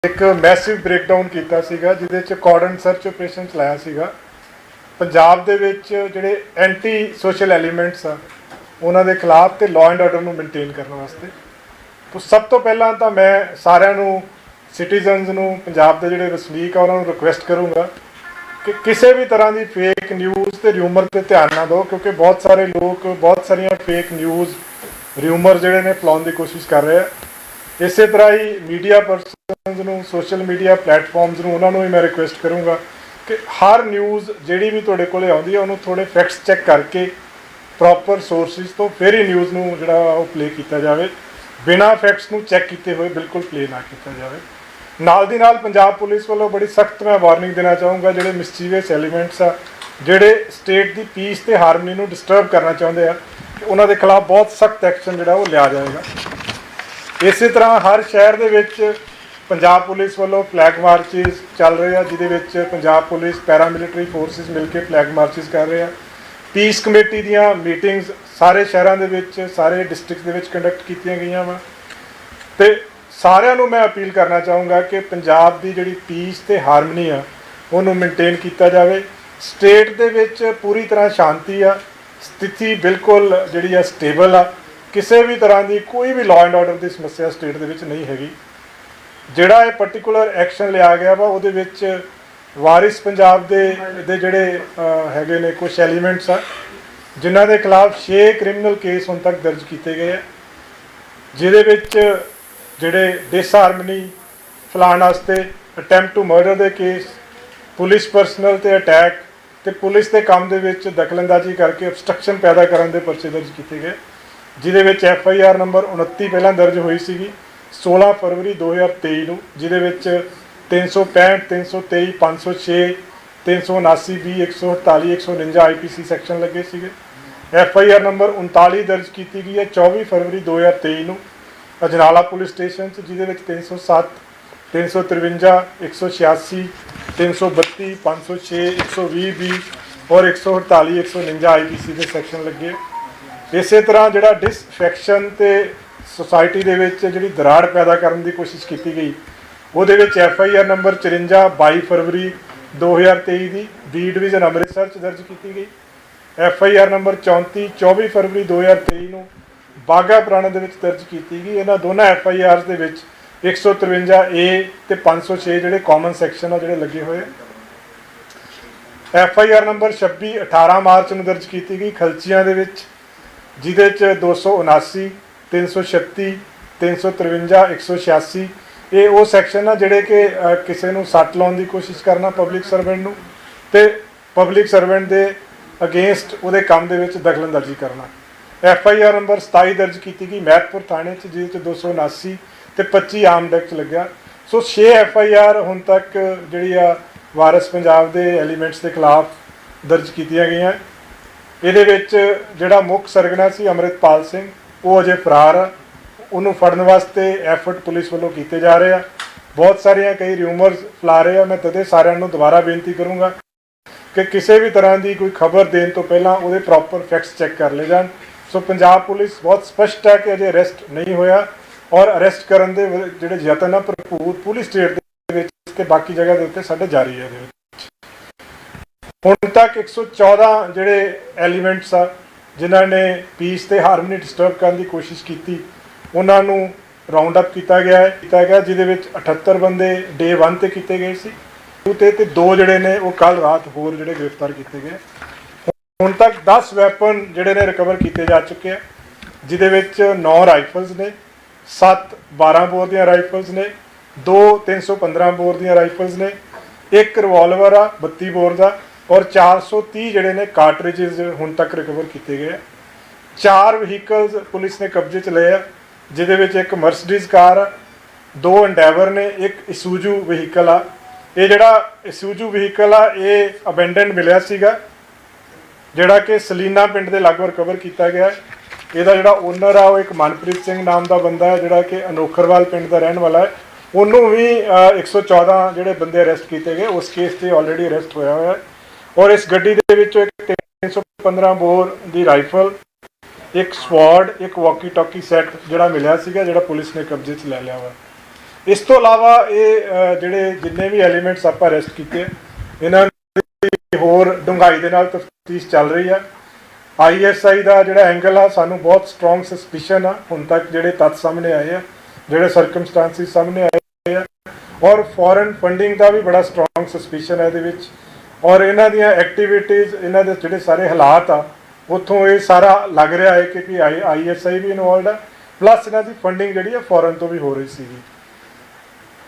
एक massive breakdown किया सीगा जिहदे च कॉर्डन सर्च ऑपरेशन चलाया सीगा पंजाब दे विच जिहड़े एंटी सोशल एलीमेंट्स आ उन्हां दे खिलाफ ते लॉ एंड ऑर्डर नूं मेनटेन करने वास्ते। तो सब तो पहलां तां मैं सारिआं नूं सिटीजनस नूं पंजाब दे जिहड़े वसनीक आ उन्हां नूं रिक्वेस्ट करूँगा कि किसी भी तरह की फेक न्यूज़ ते र्यूमर ते ध्यान ना दो, क्योंकि बहुत सारे लोग बहुत सारिया फेक न्यूज़ र्यूमर जिहड़े ने फैलाउण की कोशिश कर रहे हैं। इस तरह ही मीडिया परसनस नूं सोशल मीडिया प्लेटफॉर्म्स नूं उन्हां नूं मैं रिक्वेस्ट करूँगा कि हर न्यूज़ जिहड़ी भी तुहाडे कोले आउंदी है उन्होंने थोड़े फैक्ट्स चैक करके प्रॉपर सोर्सिस तो फिर ही न्यूज़ नूं जिहड़ा वो प्ले किया जाए, बिना फैक्ट्स नूं चैक किए हुए बिल्कुल प्ले ना किया जाए। नाल दी नाल पंजाब पुलिस वालों बड़ी सख्त मैं वार्निंग देना चाहूँगा जिहड़े मिसचीवियस एलीमेंट्स आ जिहड़े स्टेट की पीस ते हारमनी नूं डिस्टर्ब करना चाहते हैं कि उन्हां दे खिलाफ बहुत सख्त एक्शन जिहड़ा वो लिया जाएगा। इस तरह हर शहर दे विच पंजाब पुलिस वालों फ्लैग मार्चिज चल रहे हैं जिहदे विच पंजाब पुलिस पैरामिलिटरी फोर्सिस मिलकर फ्लैग मार्चिज कर रहे हैं। पीस कमेटी दीयां मीटिंग्स सारे शहरों के विच सारे डिस्ट्रिक्ट दे विच कंडक्ट कीतियां गईयां वा ते सारिਆਂ ਨੂੰ मैं अपील करना चाहूँगा कि पंजाब की जिहड़ी पीस ते हारमनी आ उन्होंने मेनटेन किया जाए। स्टेट दे विच पूरी तरह शांति आ, स्थिति बिल्कुल जिहड़ी आ स्टेबल आ, किसी भी तरह की कोई भी लॉ एंड ऑर्डर की समस्या स्टेट दे विच नहीं हैगी। जिहड़ा ये पर्टिकुलर एक्शन लिया गया वा उहदे विच वारिस पंजाब दे जिहड़े हैगे ने कुछ एलीमेंट्स आ जिन्हां दे खिलाफ 6 क्रिमिनल केस हुण तक दर्ज किए गए हैं, जिहदे विच जिहड़े डिसहारमनी फैलाउण वास्ते अटैम्प्ट टू मर्डर के केस, पुलिस परसनल ते अटैक ते पुलिस के काम दे विच दखलअंदाजी करके obstruction पैदा करने के परचे दर्ज किए गए, जिहदे विच FIR नंबर 29 पहलां दर्ज हुई सी 16 फरवरी 2023 नूं, जिहदे विच 365 323 506 379 20 148 149 IPC सैक्शन लगे सीगे। FIR नंबर 39 दर्ज की गई है 24 फरवरी 2023 नूं अजनाला पुलिस स्टेशन जिहदे विच 307 353 186 332 506 120 20 और 148 149 IPC के सैक्शन लगे। इस तरह जिहड़ा डिसफैक्शन ते सोसाइटी दे विच जिहड़ी दराड़ पैदा करने की कोशिश की गई उहदे विच FIR नंबर 54 22 फरवरी 2023 की बी डिवीजन अमृतसर च दर्ज की गई। FIR नंबर 34 24 फरवरी 2023 नूं बाघा पुराना दे विच दर्ज की गई। इन्हां दोनों FIRs दे विच 153A ते 506 जिहड़े कॉमन सैक्शन आ जिहड़े लगे हुए। FIR नंबर 26 18 मार्च नूं दर्ज की गई खलचियां दे विच, जिहदे च 279 336 353 186 ये वो सैक्शन आ जिहड़े कि किसी नूं सੱਟ लाउण की कोशिश करना पब्लिक सर्वेंट नूं ते पब्लिक सर्वेंट दे अगेंस्ट उहदे काम दे विच दखलअंदाजी करना। FIR नंबर 27 दर्ज की गई महतपुर थाने जिहदे 279 ते 25 आर्म्ड एक्ट लग्या। सो 6 FIR हुण तक जिहड़ी आ वारिस पंजाब दे एलीमेंट्स के खिलाफ दर्ज कीतियां गईयां। इहदे विच जिहड़ा मुख सरगना सी अमृतपाल सिंह वो अजे फरार आ, उन्होंने फड़न वास्ते एफर्ट पुलिस वालों किए जा रहे हैं। बहुत सारिया कई र्यूमर्स फैला रहे हैं। मैं तदे सारिਆਂ ਨੂੰ दोबारा बेनती करूँगा कि किसी भी तरह की कोई खबर देने तो पहला वो प्रॉपर फैक्ट्स चैक कर ले जान। सो पंजाब पुलिस बहुत स्पष्ट है कि अजे अरेस्ट नहीं होया और अरेस्ट करने के जिहड़े यतन है भरपूर पूरी स्टेट के बाकी जगह के उत्ते साडे जारी है। हुण तक 114 जिहड़े एलीमेंट्स आ जिन्हां ने पीस ते हारमनी डिस्टर्ब करने की कोशिश की उन्होंने राउंड अप किया गया जिहदे विच 78 बंदे डे 1 ते किए गए सी ते 2 जिहड़े ने वो कल रात होर जिहड़े गिरफ्तार किए गए। हुण तक 10 वैपन जिहड़े ने रिकवर किए जा चुके हैं, जिहदे विच 9 राइफल्स ने, 7 12 बोर दी राइफल्स ने, 2 315 बोर दी राइफल्स ने, 1 रिवॉल्वर आ 32 बोर का और 430 जिहड़े ने कार्टरिजेज हुण तक रिकवर किए गए। 4 वहीकल्स पुलिस ने कब्जे च लए, जिहदे विच एक मर्सिडीज कार आ, 2 एंडेवर ने, एक इसुजू वहीकल आ। ये जिहड़ा इसुजू वहीकल आ ये अबेंडन मिलिया सीगा जिहड़ा कि सलीना पिंड के लागों रिकवर किया गया। इहदा जिहड़ा ओनर आ वो एक मनप्रीत सिंह नाम का बंदा है जिहड़ा कि अनोखरवाल पिंड का रहन वाला है। उन्होंने भी 114 जिहड़े बंदे अरेस्ट किए गए उस केस से ऑलरेडी अरेस्ट होया हुआ है। और इस गड्डी दे विचों एक 315 बोर की राइफल, एक स्वॉर्ड, एक वॉकी टॉकी सैट जिहड़ा मिलिया सीगा जिहड़ा पुलिस ने कब्जे च लै लिया हुआ। इस तो इलावा ये ਜਿਹੜੇ जिन्ने भी एलीमेंट्स आप अरेस्ट किए इन्हों होर डूंघाई दे नाल तफ्तीश चल रही है। ISI का जोड़ा एंगल आ सानू बहुत स्ट्रोंग सस्पिशन आ हुण तक जोड़े तत्थ सामने आए हैं, जोड़े सरकमस्टांसिस सामने आए हैं, और फॉरन फंडिंग का भी बड़ा स्ट्रोंग सस्पिशन है ये, और इन्हां दियां एक्टिविटीज़ इन्हां दे जोड़े सारे हालात आ उत्थों ये सारा लग रहा है कि ISI भी इनवॉल्व है, प्लस इन्हां दी फंडिंग जिहड़ी है फॉरन तो भी हो रही सी।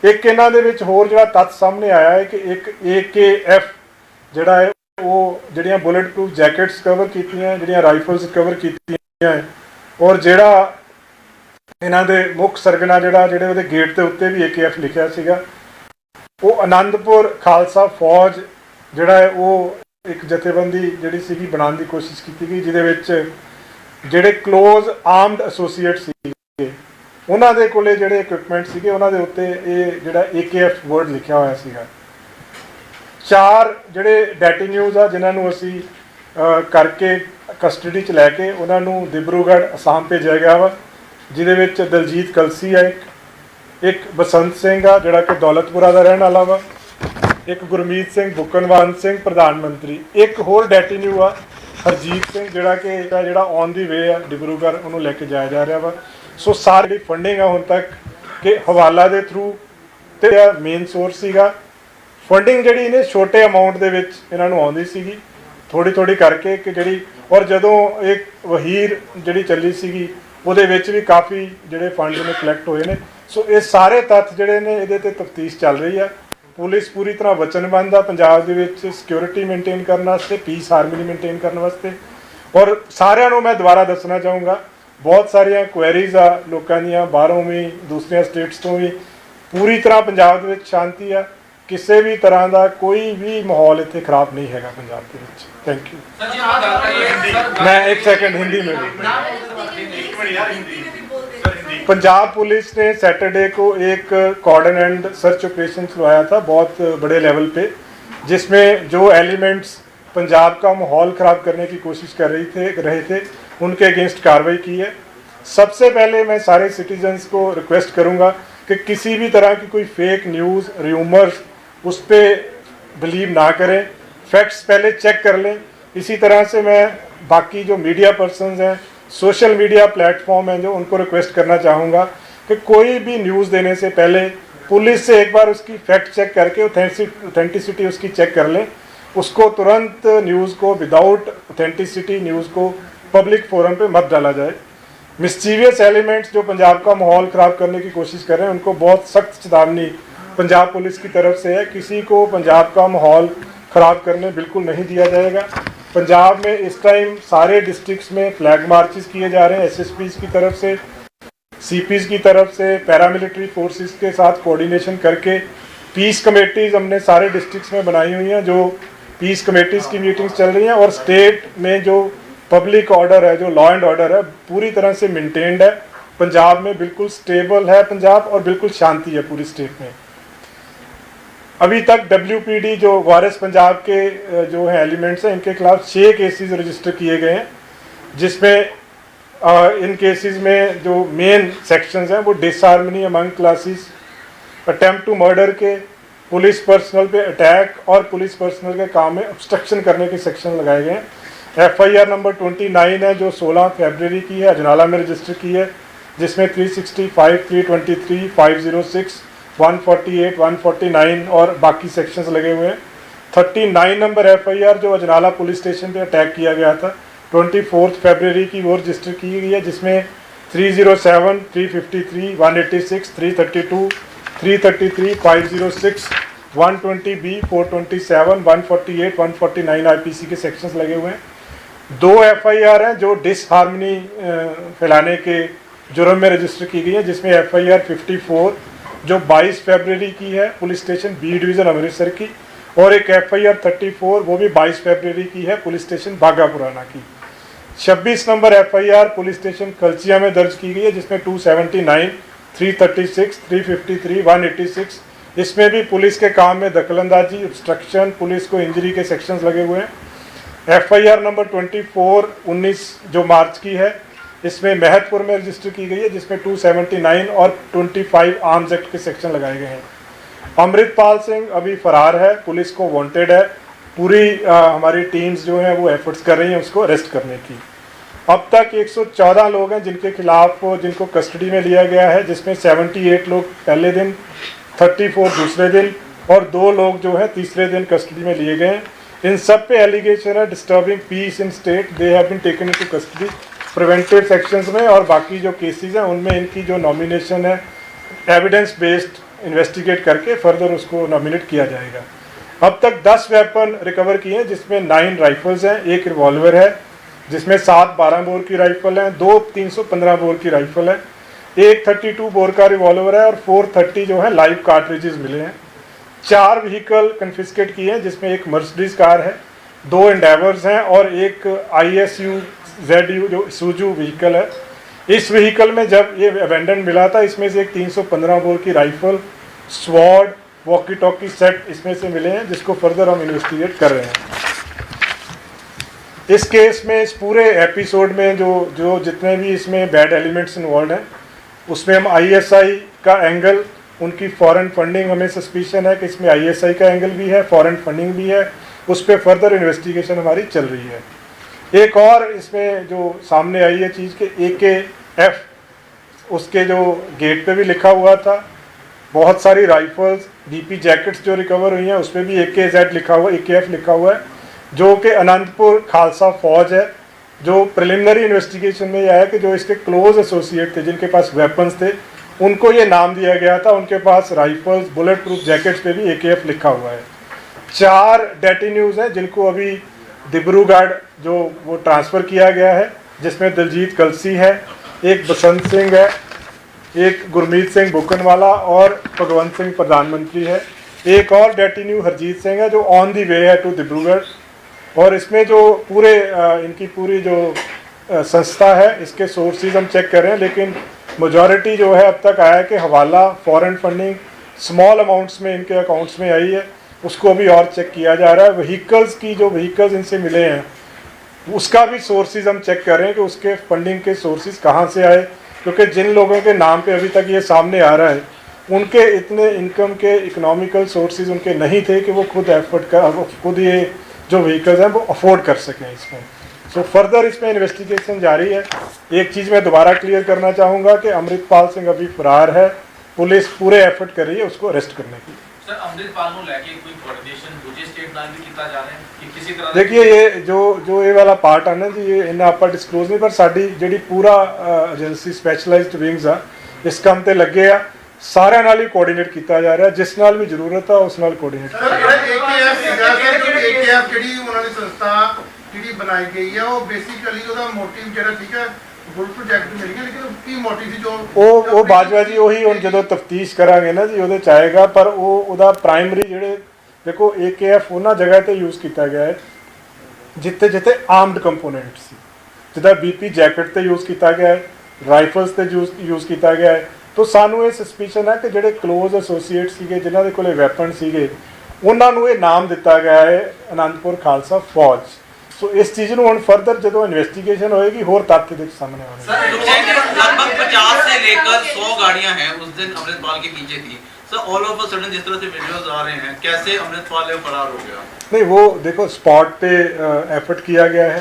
एक इन्हां दे विच होर जिहड़ा तत्थ सामने आया है कि एक AKF जिहड़ा है वो जिहड़ियां बुलेट प्रूफ जैकेट्स कवर कीतियां, जिहड़ियां राइफल्स कवर कीतियां, और जिहड़ा इन्हां दे मुख सरगना जिहड़ा जिहड़े उहदे गेट के उत्ते भी AKF लिखिया सीगा, वो आनंदपुर खालसा फौज जिहड़ा है वो एक जथेबंदी जिहड़ी सीगी बनाउण दी कोशिश की गई, जिहदे विच जिहड़े क्लोज आर्मड एसोसीएट सीगे उन्हां दे कोले जिहड़े इक्विपमेंट सीगे उन्हां दे उत्ते ये जिहड़ा AKF वर्ड लिखिया होया सीगा। 4 ਜਿਹੜੇ ਡੈਟੀਨਿਊਜ਼ ਆ ਜਿਨ੍ਹਾਂ ਨੂੰ ਅਸੀਂ ਕਰਕੇ ਕਸਟਡੀ 'ਚ ਲੈ ਕੇ ਉਹਨਾਂ ਨੂੰ ਦਿਬਰੂਗੜ੍ਹ ਅਸਾਮ ਭੇਜਿਆ ਗਿਆ ਵਾ, ਜਿਹਦੇ ਵਿੱਚ ਦਲਜੀਤ ਕਲਸੀ ਆ, ਇੱਕ ਬਸੰਤ ਸਿੰਘ ਆ ਜਿਹੜਾ ਕਿ ਦੌਲਤਪੁਰਾ ਦਾ ਰਹਿਣ ਵਾਲਾ ਵਾ, ਇੱਕ ਗੁਰਮੀਤ ਸਿੰਘ ਬੁੱਕਨਵਾਨ ਸਿੰਘ ਪ੍ਰਧਾਨ ਮੰਤਰੀ, ਇੱਕ ਹੋਰ ਡੈਟੀਨਿਊ ਆ ਹਰਜੀਤ ਸਿੰਘ ਜਿਹੜਾ ਔਨ ਦੀ ਵੇ ਆ ਦਿਬਰੂਗੜ੍ਹ ਉਹਨੂੰ ਲੈ ਕੇ ਜਾਇਆ ਜਾ ਰਿਹਾ ਵਾ। ਸੋ ਸਾਰੀ ਫੰਡਿੰਗ ਆ ਹੁਣ ਤੱਕ ਕਿ ਹਵਾਲਾ ਦੇ ਥਰੂ ਤੇ ਮੇਨ ਸੋਰਸ ਸੀਗਾ। फंडिंग जी ने छोटे अमाउंट के इन्हों आँदी सी थोड़ी थोड़ी करके कि जी, और जदों एक वहीर जी चली सी भी काफ़ी जोड़े फंड ने कलैक्ट हुए हैं। सो ये सारे तत्थ जोड़े ने ये तफ्तीश चल रही है। पुलिस पूरी तरह वचनबंद आ पंजाब के सिक्योरिटी मेनटेन करने वास्ते, पीस हारमोनी मेनटेन करने वास्ते। और सारिਆਂ मैं दोबारा दसना चाहूँगा बहुत सारिया क्वेरीज आ लोगों दी बाहरों भी दूसरिया स्टेट्स तो भी, पूरी तरह पंजाब के शांति आ, किसी भी तरह का कोई भी माहौल इतने खराब नहीं है पंजाब के विच। Thank you. मैं एक सेकंड हिंदी में पंजाब पुलिस ने सैटरडे को एक कॉर्डन एंड सर्च ऑपरेशन चलवाया था बहुत बड़े लेवल पे, जिसमें जो एलिमेंट्स पंजाब का माहौल ख़राब करने की कोशिश कर रहे थे उनके अगेंस्ट कार्रवाई की है। सबसे पहले मैं सारे सिटीजन्स को रिक्वेस्ट करूँगा कि किसी भी तरह की कोई फेक न्यूज़ र्यूमर्स उस पर बिलीव ना करें, फैक्ट्स पहले चेक कर लें। इसी तरह से मैं बाकी जो मीडिया पर्सनस हैं, सोशल मीडिया प्लेटफॉर्म हैं, जो उनको रिक्वेस्ट करना चाहूँगा कि कोई भी न्यूज़ देने से पहले पुलिस से एक बार उसकी फैक्ट चेक करके ऑथेंटिसिटी उसकी चेक कर लें। उसको तुरंत न्यूज़ को विदाउट ऑथेंटिसिटी न्यूज़ को पब्लिक फोरम पे मत डाला जाए। मिस्चीवियस एलिमेंट्स जो पंजाब का माहौल ख़राब करने की कोशिश कर रहे हैं उनको बहुत सख्त चेतावनी पंजाब पुलिस की तरफ से है। किसी को पंजाब का माहौल ख़राब करने बिल्कुल नहीं दिया जाएगा। पंजाब में इस टाइम सारे डिस्ट्रिक्ट्स में फ्लैग मार्चेस किए जा रहे हैं SSPs की तरफ से, CPs की तरफ से, पैरामिलिट्री फोर्सेस के साथ कोऑर्डिनेशन करके पीस कमेटीज़ हमने सारे डिस्ट्रिक्ट्स में बनाई हुई हैं, जो पीस कमेटीज़ की मीटिंग्स चल रही हैं। और स्टेट में जो पब्लिक ऑर्डर है, जो लॉ एंड ऑर्डर है, पूरी तरह से मेंटेन्ड है। पंजाब में बिल्कुल स्टेबल है पंजाब, और बिल्कुल शांति है पूरी स्टेट में। अभी तक WPD जो वारिस पंजाब के जो हैं एलिमेंट्स हैं, इनके खिलाफ 6 केसेस रजिस्टर किए गए हैं, जिसमें इन केसेस में जो मेन सेक्शंस हैं वो disharmony among classes, attempt to murder के, पुलिस पर्सनल पे अटैक और पुलिस पर्सनल के काम में ऑब्स्ट्रक्शन करने के सेक्शन लगाए गए हैं। FIR नंबर 29 है जो 16 फरवरी की है, अजनाला में रजिस्टर की है, जिसमें 365, 323, 506, 148, 149 और बाकी सेक्शंस लगे हुए हैं। 39 नंबर FIR जो अजनाला पुलिस स्टेशन पे अटैक किया गया था 24 फरवरी की, वो रजिस्टर की गई है, जिसमें 307, 353, 186, 332, 333, 506, 120B, 427, 148, 149 IPC के सेक्शंस लगे हुए हैं। 2 FIR हैं जो डिसहार्मनी फैलाने के जुर्म में रजिस्टर की गई है, जिसमें FIR 54 जो 22 फरवरी की है police station B division Amritsar की, और एक FIR 34 वो भी 22 फरवरी की है पुलिस स्टेशन बागा पुराना की। 26 नंबर FIR पुलिस स्टेशन कलचिया में दर्ज की गई है, जिसमें 279, 336, 353, 186, इसमें भी पुलिस के काम में दखलंदाजी, ऑब्स्ट्रक्शन, पुलिस को इंजरी के सेक्शंस लगे हुए हैं। FIR नंबर 24 19 जो मार्च की है, इसमें महतपुर में रजिस्टर की गई है, जिसमें 279 और 25 आर्म्स एक्ट के सेक्शन लगाए गए हैं। अमृतपाल सिंह अभी फरार है, पुलिस को वांटेड है। पूरी हमारी टीम्स जो हैं वो एफर्ट्स कर रही हैं उसको अरेस्ट करने की। अब तक 114 लोग हैं जिनके खिलाफ जिनको कस्टडी में लिया गया है, जिसमें 78 लोग पहले दिन, 34 दूसरे दिन और 2 लोग जो है तीसरे दिन कस्टडी में लिए गए हैं। इन सब पे एलिगेशन है disturbing peace in state, they have been taken into custody preventive sections में, और बाकी जो केसेस हैं उनमें इनकी जो नॉमिनेशन है एविडेंस बेस्ड इन्वेस्टिगेट करके फर्दर उसको नॉमिनेट किया जाएगा। अब तक 10 वेपन रिकवर किए हैं, जिसमें 9 राइफल्स हैं, 1 रिवॉल्वर है, जिसमें 7 12 बोर की राइफल हैं, 2 315 बोर की राइफल है, 1 32 बोर का रिवॉल्वर है और 430 जो है लाइव कार्ट्रिजेस मिले हैं। 4 व्हीकल कन्फिस्केट किए हैं, जिसमें एक मर्सिडीज कार है, 2 एंडेवर्स हैं और एक ISU ZU जो सूजू व्हीकल है। इस व्हीकल में जब ये अबेंडन मिला था, इसमें से एक 315 बोर की rifle, sword, walkie talkie set इसमें से मिले हैं, जिसको फर्दर हम इन्वेस्टिगेट कर रहे हैं। इस केस में, इस पूरे एपिसोड में जो जितने भी इसमें बैड एलिमेंट्स इन्वॉल्व हैं, उसमें हम ISI का एंगल, उनकी फॉरेन फंडिंग, हमें सस्पिशन है कि इसमें ISI का एंगल भी है, फॉरेन फंडिंग भी है, उस पर फर्दर इन्वेस्टिगेशन हमारी चल रही है। एक और इसमें जो सामने आई है चीज़ के AKF, उसके जो गेट पे भी लिखा हुआ था, बहुत सारी राइफल्स, BP जैकेट्स जो रिकवर हुई हैं उस पर भी AKZ लिखा हुआ, AKF लिखा हुआ है, जो कि अनंतपुर खालसा फौज है। जो प्रिलिमिनरी इन्वेस्टिगेशन में यह है कि जो इसके क्लोज एसोसिएट थे, जिनके पास वेपन्स थे, उनको ये नाम दिया गया था, उनके पास राइफल्स, बुलेट प्रूफ जैकेट्स पे भी AKF लिखा हुआ है। 4 डेटिन्यूज हैं जिनको अभी डिब्रूगढ़ जो वो ट्रांसफ़र किया गया है, जिसमें दिलजीत कलसी है, एक बसंत सिंह है, एक गुरमीत सिंह बुकनवाला और भगवंत सिंह प्रधानमंत्री है। एक और डेटिन्यू हरजीत सिंह है जो ऑन दी वे है टू डिब्रूगढ़। और इसमें जो पूरे इनकी पूरी जो संस्था है, इसके सोर्सेज हम चेक कर रहे हैं, लेकिन मेजॉरिटी जो है अब तक आया है कि हवाला, फॉरेन फंडिंग स्मॉल अमाउंट्स में इनके अकाउंट्स में आई है, उसको अभी और चेक किया जा रहा है। व्हीकल्स की जो व्हीकल्स इनसे मिले हैं उसका भी सोर्सेज हम चेक कर रहे हैं कि उसके फंडिंग के सोर्सेज कहाँ से आए, क्योंकि जिन लोगों के नाम पे अभी तक ये सामने आ रहा है उनके इतने इनकम के इकोनॉमिकल सोर्सेज उनके नहीं थे कि वो खुद ये जो व्हीकल्स हैं वो अफोर्ड कर सकें इसमें। सो फर्दर इसमें इन्वेस्टिगेशन जारी है। एक चीज़ मैं दोबारा क्लियर करना चाहूँगा कि अमृतपाल सिंह अभी फरार है, पुलिस पूरे एफर्ट कर रही है उसको अरेस्ट करने की। सर, अमृतपाल को लेके कोई कोऑर्डिनेशन दूसरे स्टेट नाल भी किया जा रहा है कि किसी तरह देखिए, ये जो ये वाला पार्ट है ना जी, ये इन्ना आप डिस्कलोज नहीं, पर साडी ਜਿਹੜੀ पूरा एजेंसी स्पैशलाइज्ड विंग्स आ इस काम ते लगे आ, सारे नाल ही कोऑर्डिनेट किया जा रहा है, जिस नाल भी जरूरत है उस नाल कोऑर्डिनेट ਜਿਹੜੀ ਉਹਨਾਂ ਦੀ ਸੰਸਥਾ ਜਿਹੜੀ ਬਣਾਈ ਗਈ ਹੈ ਉਹ ਬੇਸਿਕਲੀ ਉਹਦਾ ਮੋਟਿਵ ਜਿਹੜਾ ਠੀਕ ਹੈ ਫੁੱਲ ਪ੍ਰੋਜੈਕਟ ਮਿਲ ਗਿਆ, ਲੇਕਿਨ ਕੀ ਮੋਟਿਵ ਸੀ ਜੋ ਉਹ ਬਾਜਵਾ ਜੀ ਉਹੀ ਹੁਣ ਜਦੋਂ ਤਫਤੀਸ਼ ਕਰਾਂਗੇ ਨਾ ਜੀ ਉਹਦੇ ਚ ਆਏਗਾ। ਪਰ ਉਹਦਾ ਪ੍ਰਾਇਮਰੀ ਜਿਹੜੇ ਦੇਖੋ AKF ਉਹਨਾਂ ਜਗ੍ਹਾ ਤੇ ਯੂਜ਼ ਕੀਤਾ ਗਿਆ ਹੈ ਜਿੱਥੇ ਜਿੱਥੇ ਆਰਮਡ ਕੰਪੋਨੈਂਟ ਸੀ, ਜਿੱਦਾਂ BP ਜੈਕਟ ਤੇ ਯੂਜ਼ ਕੀਤਾ ਗਿਆ ਹੈ, ਰਾਈਫਲਸ ਤੇ ਯੂਜ਼ ਕੀਤਾ ਗਿਆ ਹੈ। तो सानू ये सस्पिशन है कि ਜਿਹੜੇ क्लोज एसोसीएट ਸੀਗੇ ਜਿਨ੍ਹਾਂ ਦੇ ਕੋਲੇ ਵੈਪਨ ਸੀਗੇ ਉਹਨਾਂ ਨੂੰ ਇਹ ਨਾਮ ਦਿੱਤਾ ਗਿਆ ਹੈ ਅਨੰਦਪੁਰ ਖਾਲਸਾ ਫੌਜ। सो इस चीज़ ਨੂੰ ਹੁਣ फर्दर ਜਦੋਂ इन्वेस्टिगेशन होएगी और तथ्य ਦੇ सामने आएंगे। सर, लगभग 50 से लेकर 100 गाड़ियां हैं उस दिन अमृतपाल के पीछे थी। Sir, all of a sudden जिस तरह से वीडियोस आ रहे हैं, कैसे अमृतपाल फरार हो गया? नहीं, वो देखो स्पॉट पे एफर्ट किया गया है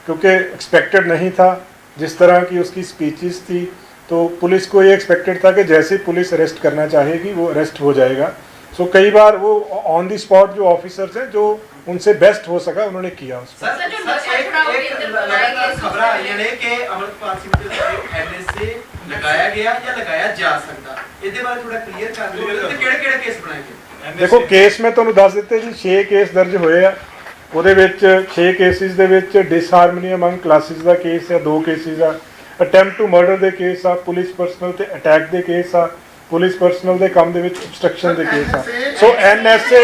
क्योंकि एक्सपेक्टेड नहीं था जिस तरह की उसकी स्पीचेस थी, तो पुलिस को ये एक्सपेक्टेड था कि जैसे पुलिस अरेस्ट करना चाहेगी वो अरेस्ट हो जाएगा। सो कई बार वो ऑन दी स्पॉट जो ऑफिसर्स हैं जो उनसे बेस्ट हो सका उन्होंने किया उसको। खबर आई है कि अमृतपाल सिंह के NSA लगाया गया या लगाया जा सकता, ਇਹਦੇ ਬਾਰੇ ਥੋੜਾ ਕਲੀਅਰ ਕਰ ਦਿਓ ਤੇ ਕਿਹੜੇ ਕੇਸ ਬਣਾਏ ਗਏ। देखो केस में ਤੁਹਾਨੂੰ ਦੱਸ ਦਿੱਤੇ ਜੀ 6 ਕੇਸ ਦਰਜ ਹੋਏ ਆ, ਉਹਦੇ ਵਿੱਚ 6 ਕੇਸਿਸ ਦੇ ਵਿੱਚ ਡਿਸਹਾਰਮਨੀ ਅਮੰਗ ਕਲਾਸਿਸ ਦਾ ਕੇਸ ਹੈ, 2 ਕੇਸਿਸ ਆ ਅਟੈਂਪਟ ਟੂ ਮਰਡਰ ਦੇ ਕੇਸ ਆ, ਪੁਲਿਸ ਪਰਸਨਲ ਤੇ ਅਟੈਕ ਦੇ ਕੇਸ ਆ, ਪੁਲਿਸ ਪਰਸਨਲ ਦੇ ਕੰਮ ਦੇ ਵਿੱਚ obstruction ਦੇ ਕੇਸ ਆ। ਸੋ NSA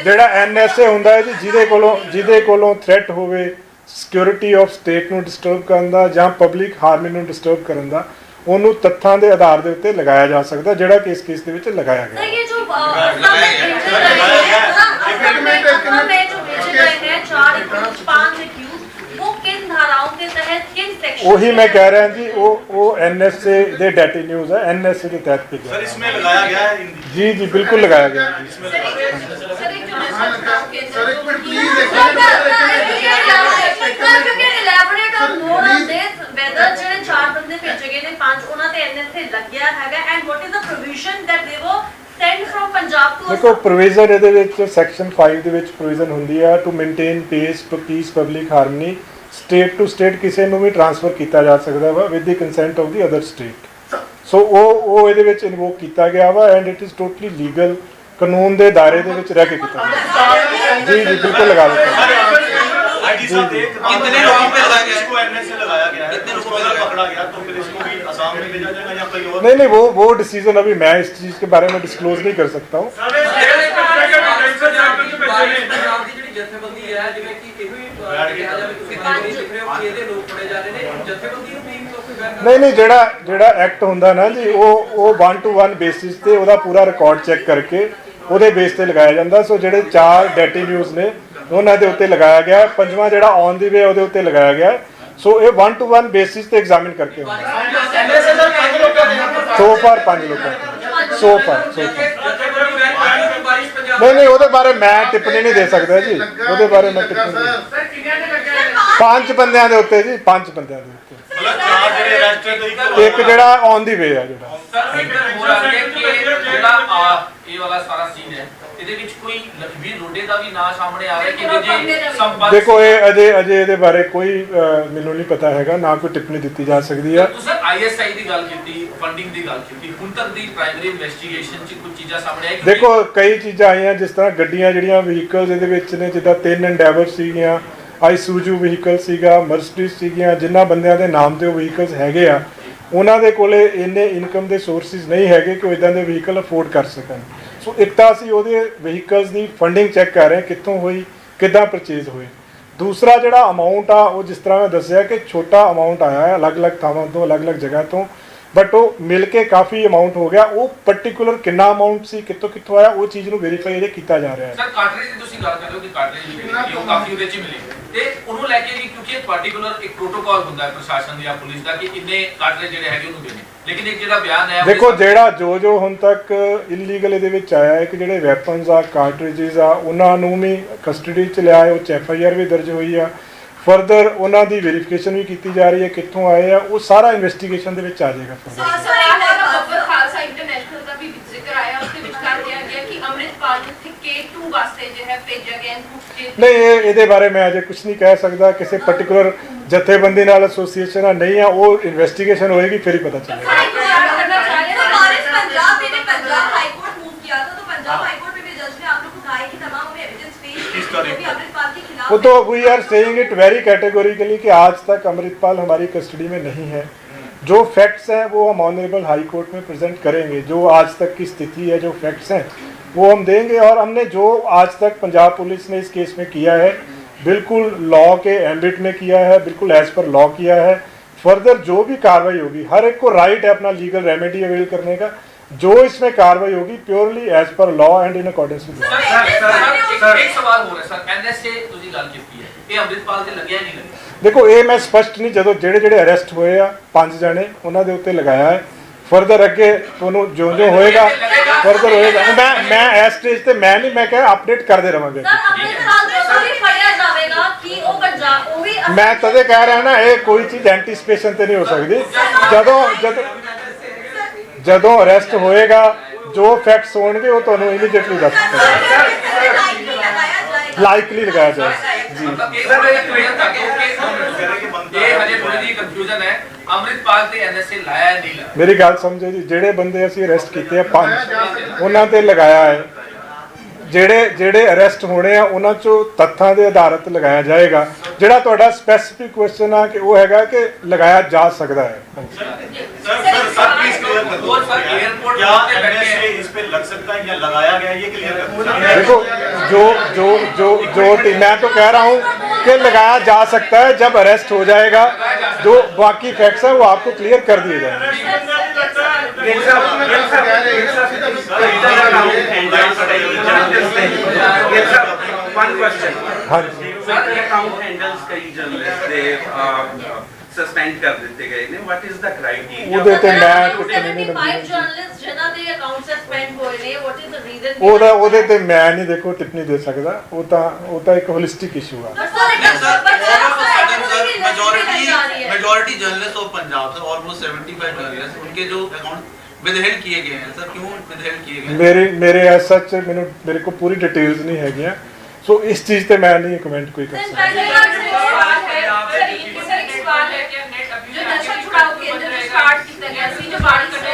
ਜਿਹੜਾ NSA ਹੁੰਦਾ ਹੈ ਜੀ ਜਿਹਦੇ ਕੋਲੋਂ ਥ੍ਰੈਟ ਹੋਵੇ ਸਿਕਿਉਰਿਟੀ ਆਫ ਸਟੇਟ ਨੂੰ ਡਿਸਟਰਬ ਕਰਨ ਦਾ ਜਾਂ ਪਬਲਿਕ ਹਾਰਮਨੀ ਨੂੰ ਡਿਸਟਰਬ ਕਰਨ ਦਾ, ਉਹਨੂੰ ਤੱਥਾਂ ਦੇ ਆਧਾਰ ਦੇ ਉੱਤੇ ਲਗਾਇਆ ਜਾ ਸਕਦਾ, ਜਿਹੜਾ ਕੇਸ ਦੇ ਵਿੱਚ ਲਗਾਇਆ ਗਿਆ। वो किन धाराओं के तहत किन ਉਹੀ ਮੈਂ ਕਹਿ ਰਿਹਾ ਜੀ, ਉਹ ਐਨਐਸਏ ਦੇ ਡੈਟੀ ਨਿਊਜ਼ ਹੈ, ਐਨਐਸਏ ਦੇ ਤਹਿਤ ਭੇਜਿਆ सर ਗਿਆ। इसमें लगाया गया है हिंदी ਜੀ ਜੀ ਬਿਲकुल ਲਗਾਇਆ ਗਿਆ ਜੀ। ਸਰ ਇੱਕ minute please elaborate on more on this, whether ਜਿਹੜੇ 4 ਬੰਦੇ ਭੇਜੇ ਗਏ ਨੇ 5 ਉਹਨਾਂ ਤੇ ਐਨਐਸਏ ਲੱਗਿਆ ਹੈਗਾ and what is the provision that they were sent from Punjab to ਦੇਖੋ ਪ੍ਰੋਵੀਜ਼ਨ ਇਹਦੇ ਵਿੱਚ ਸੈਕਸ਼ਨ 5 ਦੇ ਵਿੱਚ ਪ੍ਰੋਵੀਜ਼ਨ ਹੁੰਦੀ ਹੈ to maintain peace public harmony, state to state ਕਿਸੇ ਨੂੰ ਵੀ ਟ੍ਰਾਂਸਫਰ ਕੀਤਾ ਜਾ ਸਕਦਾ ਵਾ with the consent of the other state. So ਉਹ ਇਹਦੇ ਵਿੱਚ ਇਨਵੋਕ ਕੀਤਾ ਗਿਆ ਵਾ and it is totally legal, ਕਾਨੂੰਨ ਦੇ ਦਾਇਰੇ ਦੇ ਵਿੱਚ ਰਹਿ ਕੇ ਕੀਤਾ ਗਿਆ। ਜੀ ਜੀ ਬਿਲकुल लगा देता हूँ। आईटी साहब एक कितने लोगों पे लगाया गया है? इसको एनएसए लगाया गया है, कितने इसको लोगों पे अगर लगाया पकड़ा गया तो फिर इसको भी असम में भेजा जाएगा या कहीं और? नहीं वो डिसीजन अभी मैं इस चीज़ के बारे में डिस्क्लोज नहीं कर सकता हूँ। ਪੰਜਾਬ ਦੀ ਜਿਹੜੀ ਜਥੇਬੰਦੀ ਹੈ ਜਿਵੇਂ ਕਿ ਇਹ ਵੀ ਕਿਹਾ ਜਾਵੇ ਤੁਸੀਂ ਨਹੀਂ ਲਿਖ ਰਹੇ ਹੋ ਕਿ ਇਹਦੇ ਲੋਕ ਫੜੇ ਜਾ ਰਹੇ ਨੇ, ਜਥੇਬੰਦੀ ਨੂੰ ਵੀ ਕੋਈ ਨਹੀਂ ਜਿਹੜਾ ਐਕਟ ਹੁੰਦਾ ਨਾ ਜੀ, ਉਹ 1 to 1 ਬੇਸਿਸ ਤੇ ਉਹਦਾ ਪੂਰਾ ਰਿਕਾਰਡ ਚੈੱਕ ਕਰਕੇ ਉਹਦੇ ਬੇਸ ਤੇ ਲਗਾਇਆ ਜਾਂਦਾ। ਸੋ ਜਿਹੜੇ 4 ਡੈਟੀ ਨਿਊਜ਼ ਨੇ ਉਹਨਾਂ ਦੇ ਉੱਤੇ ਲਗਾਇਆ ਗਿਆ, ਪੰਜਵਾਂ ਜਿਹੜਾ ਔਨ ਦੀ ਵੇ ਉਹਦੇ ਉੱਤੇ ਲਗਾਇਆ ਗਿਆ। ਸੋ ਇਹ 1 to 1 ਬੇਸਿਸ ਤੇ ਐਗਜ਼ਾਮਿਨ ਕਰਕੇ ਹੁੰਦਾ। ਐਨਐਸਏ ਦਾ 5 ਲੋਕਾਂ ਦੇ ਸੋ ਫਾਰ 5 ਲੋਕਾਂ ਸੋ ਫਾਰ ਨਹੀਂ ਉਹਦੇ ਬਾਰੇ ਮੈਂ ਟਿੱਪਣੀ ਨਹੀਂ ਦੇ ਸਕਦਾ ਜੀ, ਉਹਦੇ ਬਾਰੇ ਮੈਂ ਟਿੱਪਣੀ ਨਹੀਂ। ਸਰ ਕਿੰਨਿਆਂ ਨੇ ਲੱਗਿਆ 5 ਬੰਦਿਆਂ ਦੇ ਉੱਤੇ ਜੀ, 5 ਬੰਦਿਆਂ ਦੇ ਉੱਤੇ, मतलब 4 ਜਿਹੜੇ ਅਰੈਸਟ ਹੈ तो ਇੱਕ ਜਿਹੜਾ ਔਨ ਦੀ ਵੇ ਆ ਜਿਹੜਾ। ਸਰ ਇੱਕ ਹੋਰ ਆ ਗਿਆ ਕਿ ਜਿਹੜਾ ਇਹ ਵਾਲਾ ਸਾਰਾ ਸੀਨ ਹੈ ਇਹਦੇ ਵਿੱਚ ਕੋਈ ਲਖਵੀਰ ਰੋਡੇ ਦਾ ਵੀ ਨਾਂ ਸਾਹਮਣੇ ਆ ਰਿਹਾ ਕਿ ਜੇ ਸੰਪਰਕ ਦੇਖੋ ਇਹ ਅਜੇ ਇਹਦੇ ਬਾਰੇ ਕੋਈ ਮੈਨੂੰ ਨਹੀਂ ਪਤਾ ਹੈਗਾ, ਨਾ ਕੋਈ ਟਿੱਪਣੀ ਦਿੱਤੀ ਜਾ ਸਕਦੀ ਆ। ਤੁਸੀਂ ਆਈਐਸਆਈ ਦੀ ਗੱਲ ਕੀਤੀ, ਫੰਡਿੰਗ ਦੀ ਗੱਲ ਕੀਤੀ, ਹੁਣ ਤੱਕ ਦੀ ਪ੍ਰਾਇਮਰੀ ਇਨਵੈਸਟੀਗੇਸ਼ਨ 'ਚ ਕੁਝ ਚੀਜ਼ਾਂ ਸਾਹਮਣੇ ਆਈ? ਦੇਖੋ ਕਈ ਚੀਜ਼ਾਂ ਆਈਆਂ, ਜਿਸ ਤਰ੍ਹਾਂ ਗੱਡੀਆਂ ਜਿਹੜੀਆਂ ਵਹੀਕਲਸ ਇਹਦੇ ਵਿੱਚ ਨੇ, ਜਿੱਦਾਂ 3 ਐਂਡੈਵਰ ਸੀਗੀਆਂ, ਆਈਸੂਜੂ ਵਹੀਕਲ ਸੀਗਾ, ਮਰਸਡੀਜ਼ ਸੀਗੀਆਂ, ਜਿਨ੍ਹਾਂ ਬੰਦਿਆਂ ਦੇ ਨਾਮ ਤੇ ਉਹ ਵਹੀਕਲਸ ਹੈਗੇ ਆ ਉਹਨਾਂ ਦੇ ਕੋਲੇ ਇੰਨੇ ਇਨਕਮ ਦੇ ਸੋਰਸਿਸ ਨਹੀਂ ਹੈਗੇ ਕਿ ਉਹ ਇਦਾਂ ਦੇ ਵਹੀਕਲ ਅਫੋਰਡ ਕਰ ਸਕਣ। ਸੋ ਇੱਕ ਤਾਂ ਅਸੀਂ ਉਹਦੇ ਵਹੀਕਲਸ ਦੀ ਫੰਡਿੰਗ ਚੈੱਕ ਕਰ ਰਹੇ ਹਾਂ, ਕਿੱਥੋਂ ਹੋਈ, ਕਿੱਦਾਂ ਪਰਚੇਜ਼ ਹੋਏ। ਦੂਸਰਾ ਜਿਹੜਾ ਅਮਾਉਂਟ ਆ ਉਹ ਜਿਸ ਤਰ੍ਹਾਂ ਮੈਂ ਦੱਸਿਆ ਕਿ ਛੋਟਾ ਅਮਾਉਂਟ ਆਇਆ ਹੈ ਅਲੱਗ-ਅਲੱਗ ਥਾਵਾਂ ਤੋਂ, ਅਲੱਗ-ਅਲੱਗ ਜਗ੍ਹਾ ਤੋਂ, ਬਟ ਉਹ ਮਿਲ ਕੇ ਕਾਫੀ ਅਮਾਉਂਟ ਹੋ ਗਿਆ। ਉਹ ਪਾਰਟਿਕੂਲਰ ਕਿੰਨਾ ਅਮਾਉਂਟ ਸੀ, ਕਿੱਥੋਂ ਆਇਆ, ਉਹ ਚੀਜ਼ ਨੂੰ ਵੈਰੀਫਾਈ ਇਹਦੇ ਕੀਤਾ ਜਾ ਰਿਹਾ ਹੈ। ਸਰ ਕਾਟਰੇਜ ਦੀ ਤੁਸੀਂ ਗੱਲ ਕਰ ਰਹੇ ਹੋ ਕਿ ਕਾਟਰੇਜ ਵੀ ਉਹ ਕਾਫੀ ਉਹਦੇ 'ਚ ਮਿਲੇ ਤੇ ਉਹਨੂੰ ਲੈ ਕੇ ਵੀ ਕਿਉਂਕਿ ਇੱਕ ਪਾਰਟਿਕੂਲਰ ਇੱਕ ਪ੍ਰੋਟੋਕਾਲ ਹੁੰਦਾ ਹੈ ਪ੍ਰਸ਼ਾਸਨ ਜਾਂ ਪੁਲਿਸ ਦਾ ਕਿ ਇੰਨੇ ਕਾਟਰੇਜ ਜਿਹੜੇ ਹੈਗੇ ਉਹਨੂੰ ਦੇਣੇ, ਲੇਕਿਨ ਇੱਕ ਜਿਹੜਾ ਬਿਆਨ ਹੈ ਦੇਖੋ ਜਿਹੜਾ ਜੋ ਹੁਣ ਤੱਕ ਇਲੀਗਲ ਇਹਦੇ ਵਿੱਚ ਆਇਆ ਹੈ ਕਿ ਜਿਹੜੇ ਵੈਪਨਸ ਆ, ਕਾਰਟ੍ਰਿਜਸ ਆ, ਉਹਨਾਂ ਨੂੰ ਵੀ ਕਸਟਡੀ 'ਚ ਲਿਆ ਹੈ, ਉਹ 'ਚ FIR ਵੀ ਦਰਜ ਹੋਈ ਆ। ਫਰਦਰ ਉਹਨਾਂ ਦੀ ਵੈਰੀਫਿਕੇਸ਼ਨ ਵੀ ਕੀਤੀ ਜਾ ਰਹੀ ਹੈ ਕਿੱਥੋਂ ਆਏ ਆ, ਉਹ ਸਾਰਾ ਇਨਵੈਸਟੀਗੇਸ਼ਨ ਦੇ ਵਿੱਚ ਆ ਜਾਏਗਾ। ਖਾਲਸਾ ਇੰਟਰਨੈਸ਼ਨਲ ਦਾ ਵੀ ਜ਼ਿਕਰ ਆਇਆ, उसके ਵਿੱਚ ਕਰ ਦਿਆ ਗਿਆ ਕਿ ਅੰਮ੍ਰਿਤਪਾਲ ਨੂੰ K2 ਵਾਸਤੇ ਜੋ ਹੈ ਭੇਜਿਆ ਗਿਆ ਨਹੀਂ ਇਹਦੇ ਬਾਰੇ ਮੈਂ ਅਜੇ ਕੁਝ ਨਹੀਂ ਕਹਿ ਸਕਦਾ। ਕਿਸੇ ਪਾਰਟਿਕੂਲਰ ਜਥੇਬੰਦੀ ਨਾਲ ਐਸੋਸੀਏਸ਼ਨ ਆ ਨਹੀਂ ਆ, ਉਹ ਇਨਵੈਸਟੀਗੇਸ਼ਨ ਹੋਏਗੀ ਫਿਰ ਹੀ ਪਤਾ ਚੱਲੇਗਾ। पंजाब ने पंजाब हाई कोर्ट मूव किया था, तो पंजाब हाई कोर्ट में भी जज ने आप लोग को कहा है कि तमाम हमें एविडेंस पेश कीजिए जो भी अमृतपाल के खिलाफ वो तो we are saying it very categorically कि आज तक अमृतपाल हमारी कस्टडी में नहीं है। जो फैक्ट्स हैं वो हम ऑनरेबल हाई कोर्ट में प्रेजेंट करेंगे, जो आज तक की स्थिति है, जो फैक्ट्स हैं वो हम देंगे। और हमने जो आज तक पंजाब पुलिस ने इस केस में किया है बिल्कुल लॉ के एम्बिट में किया है, बिल्कुल एज पर लॉ किया है। फर्दर जो भी कार्रवाई होगी, हर एक को राइट है अपना लीगल रेमेडी अवेल करने का, जो इसमें कार्रवाई होगी purely as per law and in accordance with law. ਇੱਕ ਸਵਾਲ ਹੋ ਰਿਹਾ ਸਰ, ਐਨਐਸਏ ਤੁਸੀਂ ਗੱਲ ਕੀਤੀ ਹੈ, ਇਹ ਅੰਮ੍ਰਿਤਪਾਲ ਤੇ ਲੱਗਿਆ ਨਹੀਂ ਲੱਗਿਆ? ਦੇਖੋ ਇਹ ਮੈਂ ਸਪਸ਼ਟ ਨਹੀਂ, ਜਦੋਂ ਜਿਹੜੇ ਅਰੈਸਟ ਹੋਏ ਆ 5 ਜਣੇ ਉਹਨਾਂ ਦੇ ਉੱਤੇ ਲਗਾਇਆ ਹੈ। ਫਰਦਰ ਅੱਗੇ ਤੁਹਾਨੂੰ ਜੋ ਹੋਏਗਾ ਫਰਦਰ ਹੋਏਗਾ। ਮੈਂ ਇਸ ਸਟੇਜ ਤੇ ਮੈਂ ਨਹੀਂ, ਮੈਂ ਕਿਹਾ ਅਪਡੇਟ ਕਰਦੇ ਰਵਾਂਗੇ। ਸਰ ਅੰਮ੍ਰਿਤਪਾਲ ਨੂੰ ਵੀ ਫੜਿਆ ਜਾਵੇਗਾ ਕਿ ਉਹ ਪੰਜਾਬ ਉਹ ਵੀ ਮੈਂ ਤਦੇ ਕਹਿ ਰਿਹਾ ਨਾ, ਇਹ ਕੋਈ ਚੀਜ਼ ਐਂਟੀਸਪੇਸ਼ਨ ਤੇ ਨਹੀਂ ਹੋ ਸਕਦੀ। ਜਦੋਂ ਅਰੈਸਟ ਹੋਏਗਾ ਜੋ ਫੈਕਟਸ ਹੋਣਗੇ ਉਹ ਤੁਹਾਨੂੰ ਇਮੀਡੀਏਟਲੀ ਦੱਸ ਦਿੱਤਾ ਲਾਈਕਲੀ ਲਗਾਇਆ ਜਾਏਗਾ ਜੀ। ਸਰ ਇਹ ਕਲੀਅਰ ਕਰਕੇ ਇਹ ਹਜੇ ਥੋੜੀ ਜਿਹੀ ਕੰਫਿਊਜ਼ਨ ਹੈ, ਅੰਮ੍ਰਿਤਪਾਲ ਤੇ ਐਨਐਸਏ ਲਾਇਆ ਨਹੀਂ ਲਾਇਆ? ਮੇਰੀ ਗੱਲ ਸਮਝੋ ਜੀ, ਜਿਹੜੇ ਬੰਦੇ ਅਸੀਂ ਅਰੈਸਟ ਕੀਤੇ ਆ 5 ਉਹਨਾਂ ਤੇ ਲਗਾਇਆ ਹੈ। ਜਿਹੜੇ ਅਰੈਸਟ ਹੋਣੇ ਆ ਉਹਨਾਂ ਚੋਂ ਤੱਥਾਂ ਦੇ ਆਧਾਰਿਤ ਲਗਾਇਆ ਜਾਏਗਾ। ਜਿਹੜਾ ਤੁਹਾਡਾ ਸਪੈਸੀਫਿਕ ਕੁਐਸਚਨ ਆ ਕਿ ਉਹ ਹੈਗਾ ਕਿ ਲਗਾਇਆ ਜਾ ਸਕਦਾ ਹੈ। सर प्लीज क्लियर कर दो सर एयरपोर्ट क्या पे बैठे एनएसए हैं। इस पे लग सकता है या लगाया गया, ये क्लियर कर दो। देखो जो मैं तो कह रहा हूँ कि लगाया जा सकता है। जब अरेस्ट हो जाएगा जो बाकी फैक्ट्स हैं वो आपको क्लियर कर दिए जाएंगे। One question. हाँ जी Sir, account handles कई journalists they ਸਸਪੈਂਡ ਕਰ ਦਿੱਤੇ ਗਏ ਨੇ, ਵਾਟ ਇਜ਼ ਦਾ ਕ੍ਰਾਈਟੇਰੀਆ? ਉਹਦੇ ਤੇ ਮੈਂ ਟਿੱਪਣੀ ਨਹੀਂ 75 ਕਰਨੀ। ਜਰਨਲਿਸਟ ਜਿਨ੍ਹਾਂ ਦੇ ਅਕਾਊਂਟ ਸਸਪੈਂਡ ਹੋਏ ਨੇ, ਵਾਟ ਇਜ਼ ਦ ਰੀਜ਼ਨ? ਉਹਦੇ ਤੇ ਮੈਂ ਨਹੀਂ ਦੇਖੋ ਟਿੱਪਣੀ ਦੇ ਸਕਦਾ, ਉਹ ਤਾਂ ਇੱਕ ਹੋਲਿਸਟਿਕ ਇਸ਼ੂ ਆ। Majority journalist of Punjab sir, almost 75 journalist, उनके जो अकाउंट विदहेल्ड किए गए हैं सर, क्यों विदहेल्ड किए गए? मेरे एज सच मेरे को पूरी डिटेल्स नहीं हैगियां, सो इस चीज पे मैं नहीं कमेंट कोई कर सकता। जो नशा छुड़ाओ केंद्र स्टार्ट किया गया सी, जो बाड़ी कटे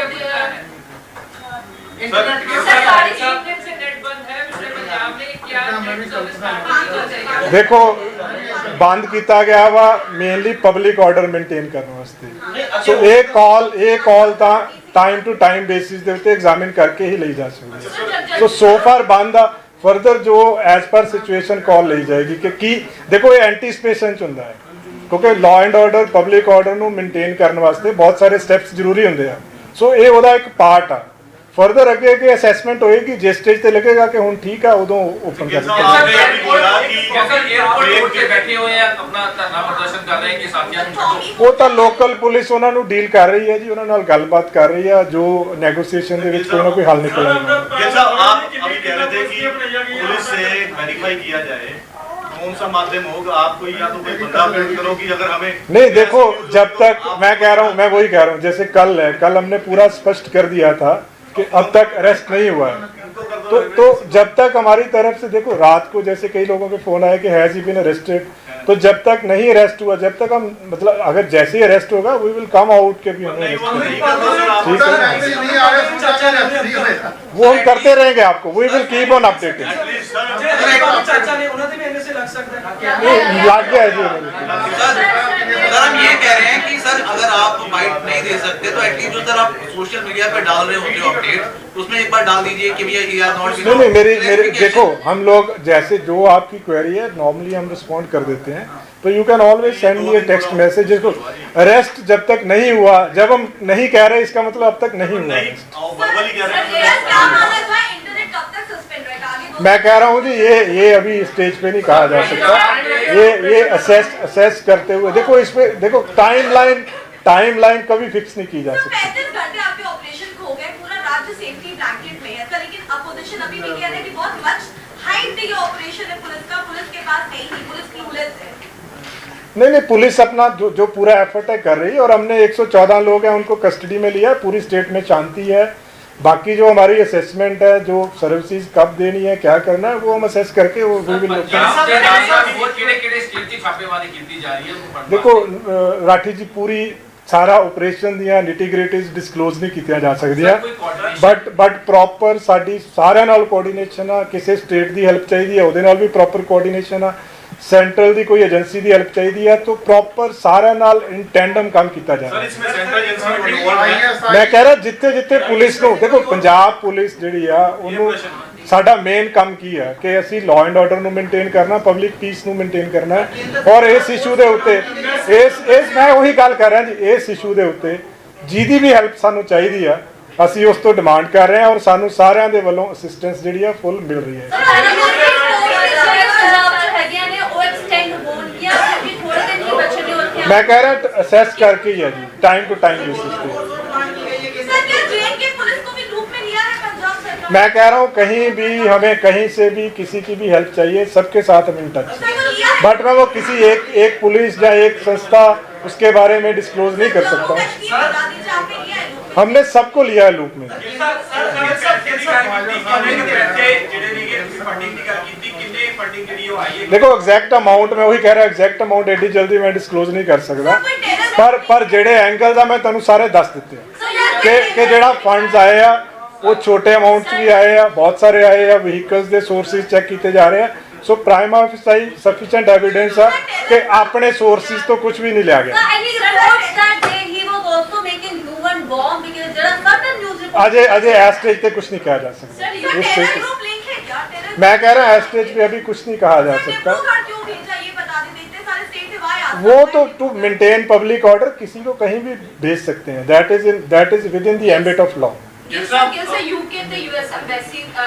इंटरनेट के सरकारी इंटरनेट से नेट बंद है, पिछले पंजाब में क्या नेट सर्विस स्टार्ट हो जाएगा? देखो बंद किया गया वा मेनली पब्लिक ऑर्डर मेनटेन करने वास्ते, सो एक call time to time basis ਦੇ ਉੱਤੇ एग्जामिन करके ही ली जा सकती। सो फार बंद आ, फर्दर जो एज पर सिचुएशन कॉल ली जाएगी कि देखो ये एंटीसिपेशन च ਹੁੰਦਾ ਹੈ, ਕਿਉਂਕਿ law and order public order ਨੂੰ ਮੇਨਟੇਨ ਕਰਨ ਵਾਸਤੇ ਬਹੁਤ ਸਾਰੇ ਸਟੈਪਸ ਜ਼ਰੂਰੀ ਹੁੰਦੇ ਆ, ਸੋ ਇਹ ਉਹਦਾ ਇੱਕ ਪਾਰਟ ਆ। ਫਰਦਰ ਅੱਗੇ ਕਿ ਅਸੈਸਮੈਂਟ ਹੋਏਗੀ, ਜਿਸ ਸਟੇਜ ਤੇ ਲੱਗੇਗਾ ਕਿ ਹੁਣ ਠੀਕ ਆ, ਉਦੋਂ ਓਪਨ ਕਰ ਦਿੱਤਾ। एयरपोर्ट पे बैठे हुए हैं, अपना धरना प्रदर्शन कर रहे हैं कि साथियों को ਉਹ ਤਾਂ ਲੋਕਲ ਪੁਲਿਸ ਉਹਨਾਂ ਨੂੰ ਡੀਲ ਕਰ ਰਹੀ ਹੈ ਜੀ, ਉਹਨਾਂ ਨਾਲ ਗੱਲਬਾਤ ਕਰ ਰਹੀ ਆ, ਜੋ ਨੈਗੋਸੀਏਸ਼ਨ ਦੇ ਵਿੱਚ ਕੋਈ ਨਾ ਕੋਈ ਹੱਲ ਨਿਕਲ ਆਏਗਾ। जैसा आप अभी कह रहे थे कि पुलिस से वेरीफाई किया जाए, कौन सा माध्यम होगा? आप कोई या तो कोई बंदा अपडेट करो कि अगर हमें नहीं देखो, जब तक मैं कह रहा हूँ, मैं वही कह रहा हूँ, जैसे कल है, कल हमने पूरा स्पष्ट कर दिया था कि अब तक अरेस्ट नहीं हुआ है, तो जब तक हमारी तरफ से देखो, रात को जैसे कई लोगों के फोन आए कि हैज ही बीन अरेस्टेड, तो जब तक नहीं अरेस्ट हुआ, जब तक हम मतलब अगर जैसे ही अरेस्ट होगा वी विल कम आउट के भी हमें arrest करना है। ठीक है ना? नहीं आ रहा चाचा ने वो हम करते रहेंगे, आपको we will keep on updating. चाचा ने उन्होंने भी ऐसे लग सकता है लग गया जी उन्होंने। सर हम ये कह रहे हैं कि सर अगर आप बाइट नहीं दे सकते तो एटलीस्ट जो सर आप सोशल मीडिया पे डाल रहे होते हो अपडेट, उसमें एक बार डाल दीजिए कि भैया ये आर नॉट। नहीं मेरी देखो, हम लोग जैसे जो आपकी क्वेरी है नॉर्मली हम रिस्पॉन्ड कर देते हैं, तो you can always send me A text message. जिसको अरेस्ट जब तक नहीं हुआ, जब हम नहीं कह रहे इसका मतलब अब तक नहीं हुआ। मैं कह रहा हूँ जी ये अभी स्टेज पे नहीं कहा जा सकता, ये असेस करते हुए देखो, इस पे देखो टाइमलाइन कभी फिक्स नहीं की जा सकती। 35 घंटे आपके ऑपरेशन खो गए, पूरा राज्य सेफ्टी ब्लैंकेट में है सर, लेकिन अपोजिशन अभी भी कह रहे हैं कि बहुत मच हाइट ये ऑपरेशन है पुलिस का, पुलिस के पास है ही नहीं, पुलिस क्लूलेस है। नहीं पुलिस अपना जो पूरा एफर्ट है कर रही है, और हमने 114 लोग हैं उनको कस्टडी में लिया, पूरी स्टेट में शांति है। बाकी जो हमारी असेसमेंट है, जो सर्विसेज कब देनी है, क्या करना है, वो हम असेस करके वो देखो राठी जी पूरी सारा ऑपरेशन ਦੀਆਂ ਨਿਟੀਗ੍ਰਿਟੀਜ਼ ਡਿਸਕਲੋਜ਼ ਨਹੀਂ ਕੀਤੀਆਂ ਜਾ ਸਕਦੀਆਂ, ਬਟ ਪ੍ਰੋਪਰ ਸਾਡੀ ਸਾਰਿਆਂ ਨਾਲ ਕੋਆਰਡੀਨੇਸ਼ਨ ਆ। ਕਿਸੇ ਸਟੇਟ ਦੀ ਹੈਲਪ ਚਾਹੀਦੀ ਹੈ, ਉਹਦੇ ਨਾਲ ਵੀ ਪ੍ਰੋਪਰ ਕੋਆਰਡੀਨੇਸ਼ਨ ਆ। सेंट्रल ਦੀ ਕੋਈ ਏਜੰਸੀ ਦੀ ਹੈਲਪ ਚਾਹੀਦੀ ਹੈ, तो ਪ੍ਰੋਪਰ ਸਾਰਿਆਂ ਨਾਲ ਇਨ ਟੈਂਡਮ ਕੰਮ ਕੀਤਾ ਜਾਣਾ। ਮੈਂ ਕਹਿ ਰਿਹਾ ਜਿੱਥੇ ਪੁਲਿਸ ਨੂੰ ਦੇਖੋ, ਪੰਜਾਬ ਪੁਲਿਸ ਜਿਹੜੀ ਆ ਉਹਨੂੰ ਸਾਡਾ ਮੇਨ ਕੰਮ ਕੀ ਹੈ ਕਿ ਅਸੀਂ ਲਾਅ ਐਂਡ ਆਰਡਰ ਨੂੰ ਮੇਨਟੇਨ ਕਰਨਾ, ਪਬਲਿਕ ਪੀਸ ਨੂੰ ਮੇਨਟੇਨ ਕਰਨਾ ਹੈ। ਔਰ ਇਸ ਇਸ਼ੂ ਦੇ ਉੱਤੇ ਇਸ ਮੈਂ ਉਹੀ ਗੱਲ ਕਰ ਰਿਹਾ ਜੀ, ਇਸ ਇਸ਼ੂ ਦੇ ਉੱਤੇ ਜਿਹਦੀ ਵੀ ਹੈਲਪ ਸਾਨੂੰ ਚਾਹੀਦੀ ਆ ਅਸੀਂ ਉਸ ਤੋਂ ਡਿਮਾਂਡ ਕਰ ਰਹੇ ਹਾਂ, ਔਰ ਸਾਨੂੰ ਸਾਰਿਆਂ ਦੇ ਵੱਲੋਂ ਅਸਿਸਟੈਂਸ ਜਿਹੜੀ ਆ ਫੁੱਲ ਮਿਲ ਰਹੀ ਹੈ। मैं कह रहा असेस करके ही है जी, टाइम टू टाइम बेसिस पे। मैं कह रहा हूँ कहीं भी हमें कहीं से भी किसी की भी हेल्प चाहिए, सबके साथ हम इन टच, बट मैं वो किसी एक पुलिस या एक संस्था उसके बारे में डिस्क्लोज नहीं कर सकता। हमने सबको लिया है लूप में। देखो एग्जैक्ट अमाउंट मैं वही कह रहा, एग्जैक्ट अमाउंट एडी जल्दी मैं डिस्क्लोज नहीं कर सकता, पर जेडे एंगल दा मैं तुहानू सारे दस दिते कि जेड़ा फंड्स आए आ वो छोटे अमाउंट भी आए आ, बहुत सारे आए आ, व्हीकल्स दे सोर्सेज चेक किए जा रहे हैं। सो प्राइम ऑफिसाई सफिशिएंट एविडेंस है कि अपने सोर्सेज तो कुछ भी नहीं लिया गया। अजय एस स्टेज पे कुछ नहीं कहा जा सकता, मैं कह रहा एस स्टेज पे अभी कुछ नहीं कहा जा सकता। वो तो टू मेंटेन पब्लिक ऑर्डर किसी को कहीं भी भेज सकते हैं, that is with in the ambit of law. UK ਤੇ यूएस ਐਮਬੈਸੀ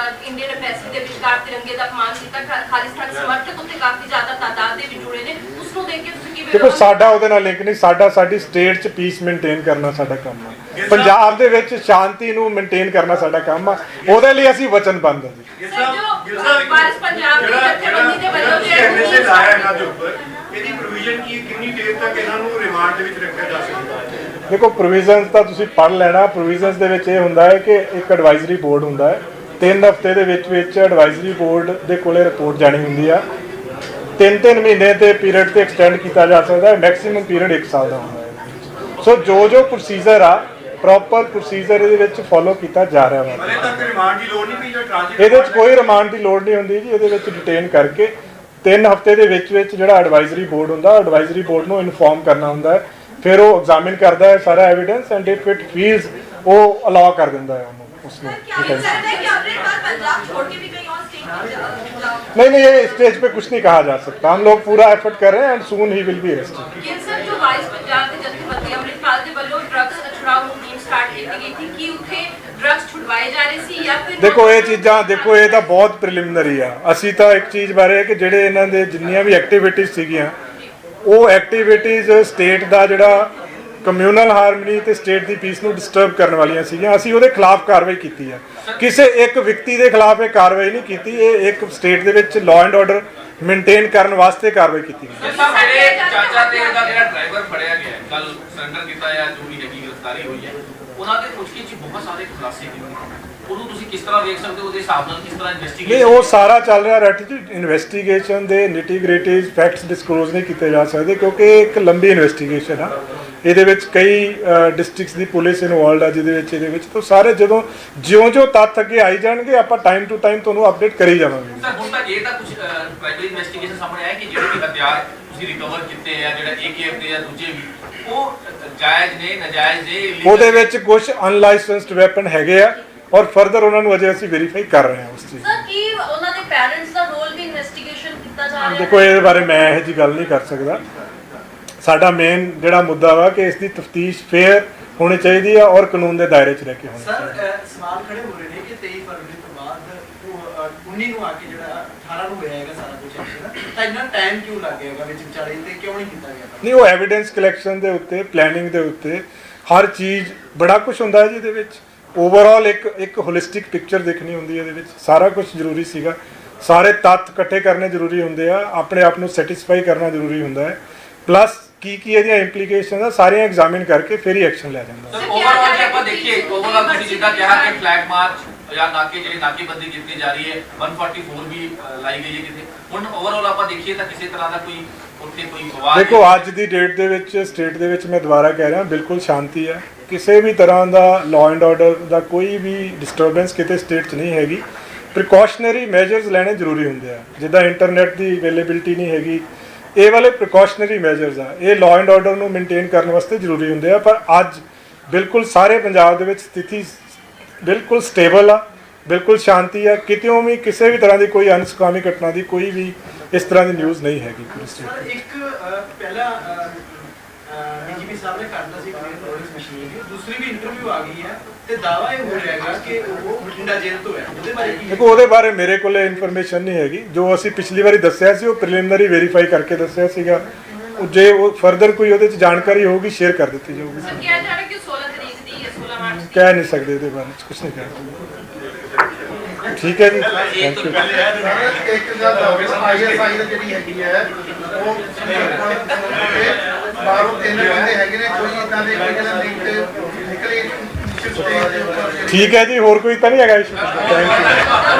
ਇੰਡੀਅਨ ਐਮਬੈਸੀ ਦੇ ਵਿਚਕਾਰ ਤਿਰੰਗੇ ਦਾ ਅਪਮਾਨ ਕੀਤਾ, ਖਾਲਿਸਤਾਨ ਸਮਰਥਕ ਉੱਤੇ ਕਾਫੀ ਜ਼ਿਆਦਾ ਤਾਦਾਦ ਦੇ ਵਿੱਚ ਜੁੜੇ ਨੇ। ਪੁਲਿਸ ਨੂੰ ਦੇਖ ਕੇ ਤੁਸੀਂ ਕਿਵੇਂ ਦੇਖੋ ਸਾਡਾ ਉਹਦੇ ਨਾਲ ਲਿੰਕ ਨਹੀਂ, ਸਾਡੀ ਸਟੇਟ 'ਚ ਪੀਸ ਮੇਨਟੇਨ ਕਰਨਾ ਸਾਡਾ ਕੰਮ ਆ, ਪੰਜਾਬ ਦੇ ਵਿੱਚ ਸ਼ਾਂਤੀ ਨੂੰ ਮੇਨਟੇਨ ਕਰਨਾ ਸਾਡਾ ਕੰਮ ਆ, ਉਹਦੇ ਲਈ ਅਸੀਂ ਵਚਨਬੱਧ ਹਾਂ ਜੀ। ਸਰ ਜੋ ਵਾਰਿਸ ਪੰਜਾਬ ਦੀ ਜਥੇਬੰਦੀ ਦੇ ਵੱਲੋਂ ਐਨਐਸਏ ਲਾਇਆ ਇਹਨਾਂ ਦੇ ਉੱਪਰ, ਇਹਦੀ ਪ੍ਰੋਵੀਜ਼ਨ ਕੀ ਕਿੰਨੀ ਦੇਰ ਤੱਕ ਇਹਨਾਂ ਨੂੰ ਰਿਮਾਂਡ ਦੇ ਵਿੱਚ ਰੱਖਿਆ ਜਾ ਸਕਦਾ ਹੈ? ਦੇਖੋ ਪ੍ਰੋਵੀਜ਼ਨਸ ਤਾਂ ਤੁਸੀਂ ਪੜ੍ਹ ਲੈਣਾ। ਪ੍ਰੋਵੀਜ਼ਨਸ ਦੇ ਵਿੱਚ ਇਹ ਹੁੰਦਾ ਹੈ ਕਿ ਇੱਕ ਐਡਵਾਈਜ਼ਰੀ ਬੋਰਡ ਹੁੰਦਾ ਹੈ, 3 ਹਫ਼ਤੇ ਦੇ ਵਿੱਚ ਐਡਵਾਈਜ਼ਰੀ ਬੋਰਡ ਦੇ ਕੋਲੇ ਰਿਪੋਰਟ ਜਾਣੀ ਹੁੰਦੀ ਆ। 3 ਮਹੀਨੇ ਦੇ ਪੀਰੀਅਡ ਤੇ ਐਕਸਟੈਂਡ ਕੀਤਾ ਜਾ ਸਕਦਾ ਹੈ, ਮੈਕਸਿਮਮ ਪੀਰੀਅਡ 1 ਸਾਲ ਦਾ ਹੁੰਦਾ ਹੈ। ਸੋ ਜੋ ਪ੍ਰੋਸੀਜਰ ਆ, ਪ੍ਰੋਪਰ ਪ੍ਰੋਸੀਜਰ ਇਹਦੇ ਵਿੱਚ ਫੋਲੋ ਕੀਤਾ ਜਾ ਰਿਹਾ ਵਾ। ਹਲੇ ਤੱਕ ਰਿਮਾਂਡ ਦੀ ਲੋੜ ਨਹੀਂ ਪਈ ਜੋ ਟ੍ਰਾਂਜ਼ਿਟ ਇਹਦੇ ਵਿੱਚ ਕੋਈ ਰਿਮਾਂਡ ਦੀ ਲੋੜ ਨਹੀਂ ਹੁੰਦੀ ਜੀ। ਇਹਦੇ ਵਿੱਚ ਡਿਟੇਨ ਕਰਕੇ 3 ਹਫ਼ਤੇ ਦੇ ਵਿੱਚ ਜਿਹੜਾ ਐਡਵਾਈਜ਼ਰੀ ਬੋਰਡ ਹੁੰਦਾ, ਐਡਵਾਈਜ਼ਰੀ ਬੋਰਡ ਨੂੰ ਇਨਫੋਰਮ ਕਰਨਾ ਹੁੰਦਾ ਹੈ, ਫਿਰ ਉਹ ਐਗਜ਼ਾਮਿਨ ਕਰਦਾ ਹੈ ਸਾਰਾ evidence and if it feels ਉਹ ਅਲਾਉ ਕਰ ਦਿੰਦਾ ਹੈ ਉਹਨੂੰ उसमें नहीं ये स्टेज पे कुछ नहीं कहा जा सकता। हम लोग पूरा एफर्ट कर रहे हैं and soon he will be arrested. Sir ਜੋ ਵਾਈਸ ਪੰਜਾਬ ਦੇ ਜਥੇਬੰਦੀ ਅੰਮ੍ਰਿਤਪਾਲ ਦੇ ਵੱਲੋਂ ਡਰੱਗਸ ਛੁਡਾਊ ਮੁਹਿੰਮ ਸਟਾਰਟ ਕੀਤੀ ਗਈ ਸੀ ਕਿ ਉੱਥੇ ਡਰੱਗਸ ਛੁਡਵਾਏ ਜਾ ਰਹੇ ਸੀ ਜਾਂ ਫਿਰ ਦੇਖੋ ਇਹ ਚੀਜ਼ਾਂ, ਦੇਖੋ ਇਹ ਤਾਂ ਬਹੁਤ ਪ੍ਰੀਲਿਮਿਨਰੀ ਆ। ਅਸੀਂ ਤਾਂ ਇੱਕ ਚੀਜ਼ ਬਾਰੇ ਕਿ ਜਿਹੜੇ ਇਹਨਾਂ ਦੇ ਜਿੰਨੀਆਂ ਵੀ ਐਕਟੀਵਿਟੀਜ਼ ਸੀਗੀਆਂ, ਉਹ ਐਕਟੀਵਿਟੀਜ਼ ਸਟੇਟ ਦਾ ਜਿਹੜਾ ਕਮਿਊਨਲ ਹਾਰਮਨੀ ਤੇ ਸਟੇਟ ਦੀ ਪੀਸ ਨੂੰ ਡਿਸਟਰਬ ਕਰਨ ਵਾਲੀਆਂ ਸੀਗੀਆਂ। ਅਸੀਂ ਉਹਦੇ ਖਿਲਾਫ ਕਾਰਵਾਈ ਕੀਤੀ ਹੈ, ਕਿਸੇ ਇੱਕ ਵਿਅਕਤੀ ਦੇ ਖਿਲਾਫ ਇਹ ਕਾਰਵਾਈ ਨਹੀਂ ਕੀਤੀ। ਇਹ ਇੱਕ ਸਟੇਟ ਦੇ ਵਿੱਚ ਲਾਅ ਐਂਡ ਆਰਡਰ ਮੇਨਟੇਨ ਕਰਨ ਵਾਸਤੇ ਕਾਰਵਾਈ ਕੀਤੀ ਗਈ। ਮੇਰੇ ਚਾਚਾ ਤੇ ਦਾ ਜਿਹੜਾ ਡਰਾਈਵਰ ਫੜਿਆ ਗਿਆ ਕੱਲ ਸਰੈਂਡਰ ਕੀਤਾ ਹੈ, ਜੋ ਵੀ ਹੈਗੀ ਗ੍ਰਿਫਤਾਰੀ ਹੋਈ ਹੈ, ਉਹਨਾਂ ਦੇ ਪੁੱਛਗਿੱਛ 'ਚ ਬਹੁਤ ਸਾਰੇ ਖੁਲਾਸੇ ਕੀਤੇ। ਉਹਨੂੰ ਤੁਸੀਂ ਕਿਸ ਤਰ੍ਹਾਂ ਵੇਖ ਸਕਦੇ ਹੋ, ਉਹਦੇ ਹਿਸਾਬ ਨਾਲ ਕਿਸ ਤਰ੍ਹਾਂ ਇਨਵੈਸਟੀਗੇਸ਼ਨ? ਨਹੀਂ ਉਹ ਸਾਰਾ ਚੱਲ ਰਿਹਾ ਰੈਟ ਜੀ। ਇਨਵੈਸਟੀਗੇਸ਼ਨ ਦੇ ਨਿਟੀ-ਗ੍ਰਿਟੀਜ਼ ਫੈਕਟਸ ਡਿਸਕਲੋਜ਼ ਨਹੀਂ ਕੀਤੇ ਜਾ ਸਕਦੇ ਕਿਉਂਕਿ ਇਹ ਇੱਕ ਲੰਬੀ ਇਨਵੈਸਟੀਗੇਸ਼ਨ ਆ। ਇਹਦੇ ਵਿੱਚ ਕਈ ਡਿਸਟ੍ਰਿਕਟਸ ਦੀ ਪੁਲਿਸ ਇਨਵੋਲਡ ਆ ਜਿਹਦੇ ਵਿੱਚ ਤਾਂ ਸਾਰੇ ਜਦੋਂ ਜਿਉਂ ਤੱਥ ਅੱਗੇ ਆਈ ਜਾਣਗੇ ਆਪਾਂ ਟਾਈਮ ਟੂ ਟਾਈਮ ਤੁਹਾਨੂੰ ਅਪਡੇਟ ਕਰੀ ਜਾਵਾਂਗੇ। ਸਰ ਹੁਣ ਤੱਕ ਇਹ ਤਾਂ ਕੁਝ ਪ੍ਰਾਈਮਰੀ ਇਨਵੈਸਟੀਗੇਸ਼ਨ ਸਾਹਮਣੇ ਆਇਆ ਕਿ ਜਿਹੜੇ ਵੀ ਹਥਿਆਰ ਤੁਸੀਂ ਰਿਕਵਰ ਕੀਤੇ ਆ, ਜਿਹੜਾ AKF ਦੇ ਆ ਦੂਜੇ ਵੀ, ਉਹ ਜਾਇਜ਼ ਨੇ, ਨਾਜਾਇਜ਼ ਨੇ? ਉਹਦੇ ਵਿੱਚ ਕੁਝ ਅਨਲਾਇਸੈਂਸਡ ਵੈਪਨ ਹੈਗੇ ਆ ਔਰ ਫਰਦਰ ਉਹਨਾਂ ਨੂੰ ਅਜੇ ਅਸੀਂ ਵੈਰੀਫਾਈ ਕਰ ਰਹੇ ਹਾਂ ਉਸ ਚੀਜ਼। ਸਰ ਕੀ ਉਹਨਾਂ ਦੇ ਪੈਰੈਂਟਸ ਦਾ ਰੋਲ ਵੀ ਇਨਵੈਸਟੀਗੇਸ਼ਨ ਕੀਤਾ ਜਾ ਰਿਹਾ ਹੈ? ਦੇਖੋ ਇਹਦੇ ਬਾਰੇ ਮੈਂ ਇਹੋ ਜਿਹੀ ਗੱਲ ਨਹੀਂ ਕਰ ਸਕਦਾ। ਸਾਡਾ ਮੇਨ ਜਿਹੜਾ ਮੁੱਦਾ ਵਾ ਕਿ ਇਸ ਦੀ ਤਫਤੀਸ਼ ਫੇਅਰ ਹੋਣੀ ਚਾਹੀਦੀ ਆ ਔਰ ਕਾਨੂੰਨ ਦੇ ਦਾਇਰੇ 'ਚ ਰਹਿ ਕੇ ਹੋਣੀ ਚਾਹੀਦੀ ਹੈ। ਸਰ ਸਵਾਲ ਖੜੇ ਹੋ ਰਹੇ ਨੇ ਕਿ 23 ਫਰਵਰੀ ਤੋਂ ਬਾਅਦ ਉਹ 19 ਨੂੰ ਆ ਕੇ ਜਿਹੜਾ 18 ਨੂੰ ਹੋਇਆ ਹੈਗਾ ਸਾਰਾ ਕੁਝ ਐਕਸ਼ਨ, ਤਾਂ ਇੰਨਾ ਟਾਈਮ ਕਿਉਂ ਲੱਗ ਗਿਆਗਾ ਵਿੱਚ ਵਿਚਾਲੇ ਤੇ ਕਿਉਂ ਨਹੀਂ ਕੀਤਾ ਗਿਆ? ਨਹੀਂ ਉਹ ਐਵੀਡੈਂਸ ਕਲੈਕਸ਼ਨ ਦੇ ਉੱਤੇ, ਪਲੈਨਿੰਗ ਦੇ ਉੱਤੇ ਹਰ ਚੀਜ਼ ਬੜਾ ਕੁਝ ਹੁੰਦਾ ਹੈ ਜੀ। ਇਹਦੇ ਵਿੱਚ ਓਵਰਆਲ ਇੱਕ ਹੋਲਿਸਟਿਕ ਪਿਕਚਰ ਦੇਖਣੀ ਹੁੰਦੀ ਹੈ। ਇਹਦੇ ਵਿੱਚ ਸਾਰਾ ਕੁਝ ਜ਼ਰੂਰੀ ਸੀਗਾ, ਸਾਰੇ ਤੱਥ ਇਕੱਠੇ ਕਰਨੇ ਜ਼ਰੂਰੀ ਹੁੰਦੇ ਆ, ਆਪਣੇ ਆਪ ਨੂੰ ਸੈਟੀਸਫਾਈ ਕਰਨਾ ਜ਼ਰੂਰੀ ਹੁੰਦਾ ਹੈ, ਪਲੱਸ ਕੀ ਇਹਦੀਆਂ ਇੰਪਲੀਕੇਸ਼ਨਸ ਆ ਸਾਰੀਆਂ ਐਗਜ਼ਾਮਿਨ ਕਰਕੇ ਫਿਰ ਹੀ ਐਕਸ਼ਨ ਲਿਆ ਜਾਂਦਾ। ਸਰ ਓਵਰਆਲ ਜੇ ਆਪਾਂ ਦੇਖੀਏ, ਓਵਰਆਲ ਤੁਸੀਂ ਜਿੱਦਾਂ ਕਿਹਾ ਕਿ ਫਲੈਗ ਮਾਰਚ ਜਾਂ ਨਾਕੇਬੰਦੀ ਕੀਤੀ ਜਾ ਰਹੀ ਹੈ, 144 ਵੀ ਲਾਈ ਗਈ ਹੈ ਕਿਤੇ, ਹੁਣ ਓਵਰਆਲ ਆਪਾਂ ਦੇਖੀਏ ਤਾਂ ਕਿਸੇ ਤਰ੍ਹਾਂ ਦਾ ਕੋਈ ਉੱਥੇ ਕੋਈ ਵਿਵਾਦ? ਦੇਖੋ ਅੱਜ ਦੀ ਡੇਟ ਦੇ ਵਿੱਚ ਸਟੇਟ ਦੇ ਵਿੱਚ ਮੈਂ ਦੁਬਾਰਾ ਕਹਿ ਰਿਹਾ ਬਿਲਕੁਲ ਸ਼ਾਂਤੀ ਹੈ। ਕਿਸੇ ਵੀ ਤਰ੍ਹਾਂ ਦਾ ਲਾਅ ਐਂਡ ਆਰਡਰ ਦਾ ਕੋਈ ਵੀ ਡਿਸਟਰਬੈਂਸ ਕਿਤੇ ਸਟੇਟ 'ਚ ਨਹੀਂ ਹੈਗੀ। ਪ੍ਰੀਕਾਸ਼ਨਰੀ ਮੈਜਰਸ ਲੈਣੇ ਜ਼ਰੂਰੀ ਹੁੰਦੇ ਆ, ਜਿੱਦਾਂ ਇੰਟਰਨੈਟ ਦੀ ਅਵੇਲੇਬਿਲਿਟੀ ਨਹੀਂ ਹੈਗੀ, ਇਹ ਵਾਲੇ ਪ੍ਰੀਕਾਸ਼ਨਰੀ ਮੈਜਰਸ ਆ, ਇਹ ਲਾਅ ਐਂਡ ਆਰਡਰ ਨੂੰ ਮੇਨਟੇਨ ਕਰਨ ਵਾਸਤੇ ਜ਼ਰੂਰੀ ਹੁੰਦੇ ਆ। ਪਰ ਅੱਜ ਬਿਲਕੁਲ ਸਾਰੇ ਪੰਜਾਬ ਦੇ ਵਿੱਚ ਸਥਿਤੀ ਬਿਲਕੁਲ ਸਟੇਬਲ ਆ, ਬਿਲਕੁਲ ਸ਼ਾਂਤੀ ਆ। ਕਿਤੇੋਂ ਵੀ ਕਿਸੇ ਵੀ ਤਰ੍ਹਾਂ ਦੀ ਕੋਈ ਅਨਸੁਖਾਵੀ ਘਟਨਾ ਦੀ ਕੋਈ ਵੀ ਇਸ ਤਰ੍ਹਾਂ ਦੀ ਨਿਊਜ਼ ਨਹੀਂ ਹੈਗੀ ਪੂਰੀ ਸਟੇਟ। ਸਰ ਇੱਕ ਪਹਿਲਾ ਡੀਜੀਪੀ ਸਾਹਿਬ ਨੇ ਕਰਦਾ ਸੀ ਕਲੀਅਰ ਨੋਟਿਸ ਮਸ਼ੀਨ ਦੀ, ਦੂਸਰੀ ਵੀ ਇੰਟਰਵਿਊ ਆ ਗਈ ਹੈ ਤੇ ਦਾਵਾ ਇਹ ਹੋ ਰਿਹਾ ਹੈਗਾ ਕਿ ਉਹ ਬਠਿੰਡਾ ਜੇਲ੍ਹ ਤੋਂ ਹੈ, ਉਹਦੇ ਬਾਰੇ ਕੀ? ਦੇਖੋ ਉਹਦੇ ਬਾਰੇ ਮੇਰੇ ਕੋਲ ਇਨਫੋਰਮੇਸ਼ਨ ਨਹੀਂ ਹੈਗੀ। ਜੋ ਅਸੀਂ ਪਿਛਲੀ ਵਾਰੀ ਦੱਸਿਆ ਸੀ ਉਹ ਪ੍ਰੀਲਿਮਿਨਰੀ ਵੈਰੀਫਾਈ ਕਰਕੇ ਦੱਸਿਆ ਸੀਗਾ। ਜੇ ਉਹ ਫਰਦਰ ਕੋਈ ਉਹਦੇ 'ਚ ਜਾਣਕਾਰੀ ਹੋਊਗੀ ਸ਼ੇਅਰ ਕਰ ਦਿੱਤੀ ਜਾਊਗੀ। ਸਰ ਕਿਹਾ ਜਾ ਰਿਹਾ ਕਿ 16 ਤਰੀਕ ਦੀ ਹੈ, 16 ਮਾਰਚ ਦੀ। ਕਹਿ ਨਹੀਂ ਸਕਦੇ ਇਹਦੇ ਬਾਰੇ 'ਚ ਕੁਝ ਨਹੀਂ ਕਹਿ ਸਕਦੇ। ਠੀਕ ਹੈ ਜੀ, ਥੈਂਕ ਯੂ। ਇੱਕ ਗੱਲ ISI ਦੀ ਜਿਹੜੀ ਹੈਗੀ ਹੈ ਉਹ ਬਾਹਰੋਂ 3 ਬੰਦੇ ਹੈਗੇ ਨੇ, ਕੋਈ ਇਦਾਂ ਦੇ ਕੋਈ ਜਿਹੜਾ ਲਿੰਕ ਨਿਕਲੇ ਸਟੇਜ ਦੇ ਉੱਪਰ? ਠੀਕ ਹੈ ਜੀ, ਹੋਰ ਕੋਈ ਤਾਂ ਨਹੀਂ ਹੈਗਾ ਇਸ਼ੂ? Thank you.